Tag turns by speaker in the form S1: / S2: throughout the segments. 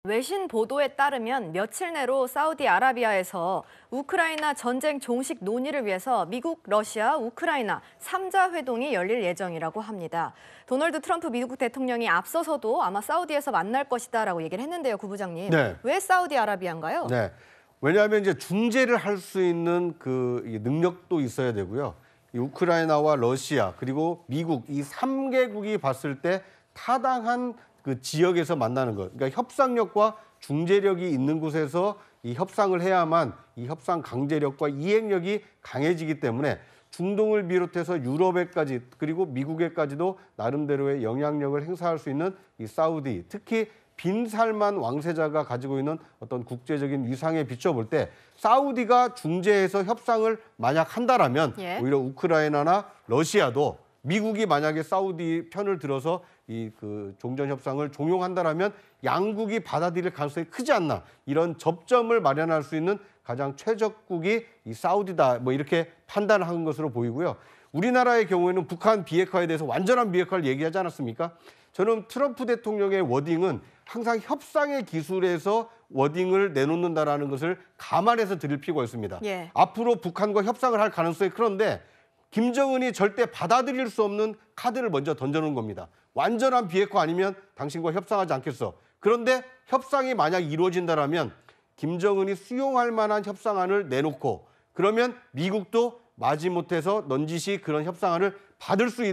S1: 외신 보도에 따르면 며칠 내로 사우디아라비아에서 우크라이나 전쟁 종식 논의를 위해서 미국, 러시아, 우크라이나 3자 회동이 열릴 예정이라고 합니다. 도널드 트럼프 미국 대통령이 앞서서도 아마 사우디에서 만날 것이다라고 얘기를 했는데요, 구부장님.
S2: 네.
S1: 왜 사우디아라비아인가요?
S2: 네. 왜냐하면 이제 중재를 할 수 있는 그 능력도 있어야 되고요. 이 우크라이나와 러시아 그리고 미국 이 3개국이 봤을 때 타당한 그 지역에서 만나는 것. 그러니까 협상력과 중재력이 있는 곳에서 이 협상을 해야만 이 협상 강제력과 이행력이 강해지기 때문에 중동을 비롯해서 유럽에까지 그리고 미국에까지도 나름대로의 영향력을 행사할 수 있는 이 사우디, 특히 빈살만 왕세자가 가지고 있는 어떤 국제적인 위상에 비춰볼 때 사우디가 중재해서 협상을 만약 한다라면 오히려 우크라이나나 러시아도 미국이 만약에 사우디 편을 들어서 이 그 종전 협상을 종용한다라면 양국이 받아들일 가능성이 크지 않나, 이런 접점을 마련할 수 있는 가장 최적국이 이 사우디다, 뭐 이렇게 판단한 것으로 보이고요. 우리나라의 경우에는 북한 비핵화에 대해서 완전한 비핵화를 얘기하지 않았습니까? 저는 트럼프 대통령의 워딩은 항상 협상의 기술에서 워딩을 내놓는다라는 것을 감안해서 드릴 필요가 있습니다. 앞으로 북한과 협상을 할 가능성이 그런데 김정은이 절대 받아들일 수 없는 카드를 먼저 던져놓은 겁니다. 완전한 비핵화 아니면 당신과 협상하지 않겠어. 그런데 협상이 만약 이루어진다면 김정은이 수용할 만한 협상안을 내놓고 그러면 미국도 마지못해서 넌지시 그런 협상안을 받을 수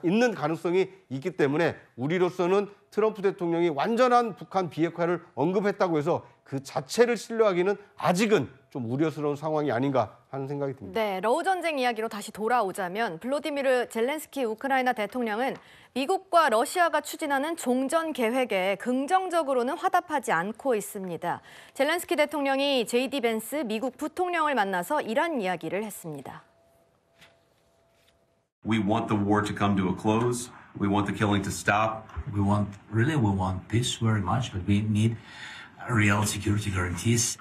S2: 있는 가능성이 있기 때문에 우리로서는 트럼프 대통령이 완전한 북한 비핵화를 언급했다고 해서 그 자체를 신뢰하기는 아직은 좀 우려스러운 상황이 아닌가 하는 생각이 듭니다.
S1: 네, 러우 전쟁 이야기로 다시 돌아오자면 블로디미르 젤렌스키 우크라이나 대통령은 미국과 러시아가 추진하는 종전 계획에 긍정적으로는 화답하지 않고 있습니다. 젤렌스키 대통령이 JD 벤스 미국 부통령을 만나서 이런 이야기를 했습니다.
S3: We want the war to come to a close. We want the killing to stop.
S4: We want peace very much, but we need real security guarantees.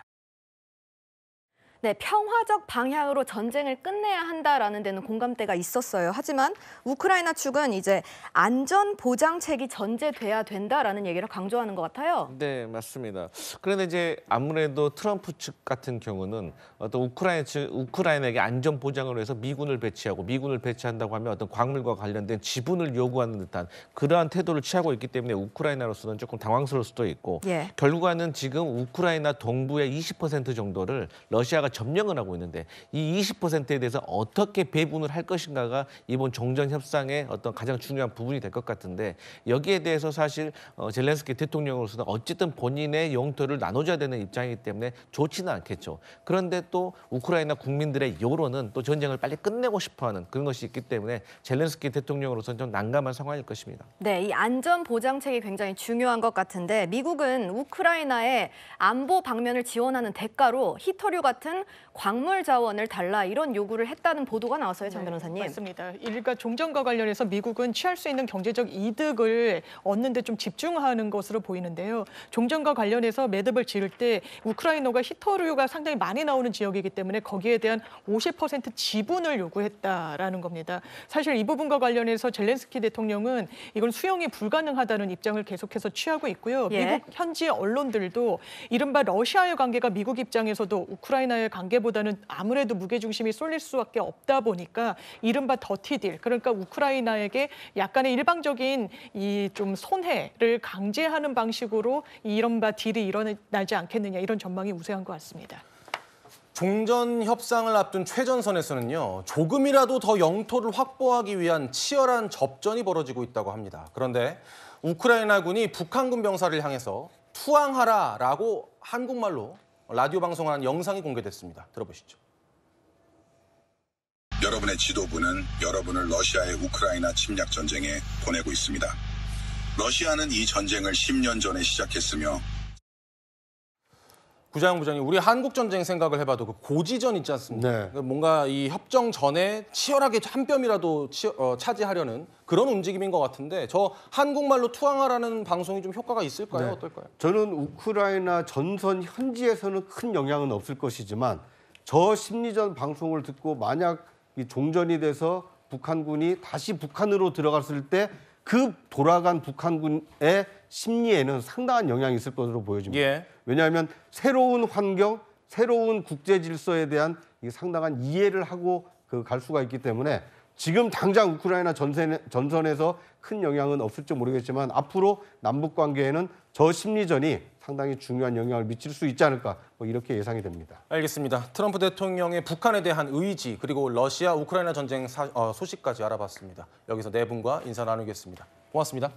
S1: 네, 평화적 방향으로 전쟁을 끝내야 한다라는 데는 공감대가 있었어요. 하지만 우크라이나 측은 이제 안전 보장책이 전제돼야 된다라는 얘기를 강조하는 것 같아요.
S5: 네, 맞습니다. 그런데 이제 아무래도 트럼프 측 같은 경우는 어떤 우크라이나에게 안전 보장을 위해서 미군을 배치하고 미군을 배치한다고 하면 어떤 광물과 관련된 지분을 요구하는 듯한 그러한 태도를 취하고 있기 때문에 우크라이나로서는 조금 당황스러울 수도 있고 결국에는 지금 우크라이나 동부의 20% 정도를 러시아가 점령을 하고 있는데 이 20%에 대해서 어떻게 배분을 할 것인가가 이번 종전 협상의 어떤 가장 중요한 부분이 될 것 같은데 여기에 대해서 사실 젤렌스키 대통령으로서는 어쨌든 본인의 영토를 나눠줘야 되는 입장이기 때문에 좋지는 않겠죠. 그런데 또 우크라이나 국민들의 여론은 또 전쟁을 빨리 끝내고 싶어하는 그런 것이 있기 때문에 젤렌스키 대통령으로서는 좀 난감한 상황일 것입니다.
S1: 네, 이 안전 보장책이 굉장히 중요한 것 같은데 미국은 우크라이나의 안보 방면을 지원하는 대가로 히토류 같은 광물 자원을 달라 이런 요구를 했다는 보도가 나왔어요, 장 변호사님.
S6: 맞습니다. 일가 종전과 관련해서 미국은 취할 수 있는 경제적 이득을 얻는 데 좀 집중하는 것으로 보이는데요. 종전과 관련해서 매듭을 지을 때 우크라이나가 히토류가 상당히 많이 나오는 지역이기 때문에 거기에 대한 50% 지분을 요구했다라는 겁니다. 사실 이 부분과 관련해서 젤렌스키 대통령은 이건 수용이 불가능하다는 입장을 계속해서 취하고 있고요. 미국 현지 언론들도 이른바 러시아의 관계가 미국 입장에서도 우크라이나의 관계보다는 아무래도 무게중심이 쏠릴 수밖에 없다 보니까 이른바 더티딜, 그러니까 우크라이나에게 약간의 일방적인 이 좀 손해를 강제하는 방식으로 이른바 딜이 일어나지 않겠느냐 이런 전망이 우세한 것 같습니다.
S7: 종전 협상을 앞둔 최전선에서는요, 조금이라도 더 영토를 확보하기 위한 치열한 접전이 벌어지고 있다고 합니다. 그런데 우크라이나군이 북한군 병사를 향해서 투항하라라고 한국말로 라디오 방송한 영상이 공개됐습니다. 들어보시죠.
S8: 여러분의 지도부는 여러분을 러시아의 우크라이나 침략 전쟁에 보내고 있습니다. 러시아는 이 전쟁을 10년 전에 시작했으며
S7: 구자영 부장님, 우리 한국 전쟁 생각을 해봐도 그 고지전 있지 않습니까? 뭔가 이 협정 전에 치열하게 한 뼘이라도 차지하려는 그런 움직임인 것 같은데 저 한국말로 투항하라는 방송이 좀 효과가 있을까요? 어떨까요?
S2: 저는 우크라이나 전선 현지에서는 큰 영향은 없을 것이지만 저 심리전 방송을 듣고 만약 이 종전이 돼서 북한군이 다시 북한으로 들어갔을 때 그 돌아간 북한군의 심리에는 상당한 영향이 있을 것으로 보여집니다.
S7: 예.
S2: 왜냐하면 새로운 환경, 새로운 국제 질서에 대한 이 상당한 이해를 하고 갈 수가 있기 때문에 지금 당장 우크라이나 전선에서 큰 영향은 없을지 모르겠지만 앞으로 남북 관계에는 저 심리전이 상당히 중요한 영향을 미칠 수 있지 않을까 이렇게 예상이 됩니다.
S7: 알겠습니다. 트럼프 대통령의 북한에 대한 의지 그리고 러시아 우크라이나 전쟁 소식까지 알아봤습니다. 여기서 네 분과 인사 나누겠습니다. 고맙습니다.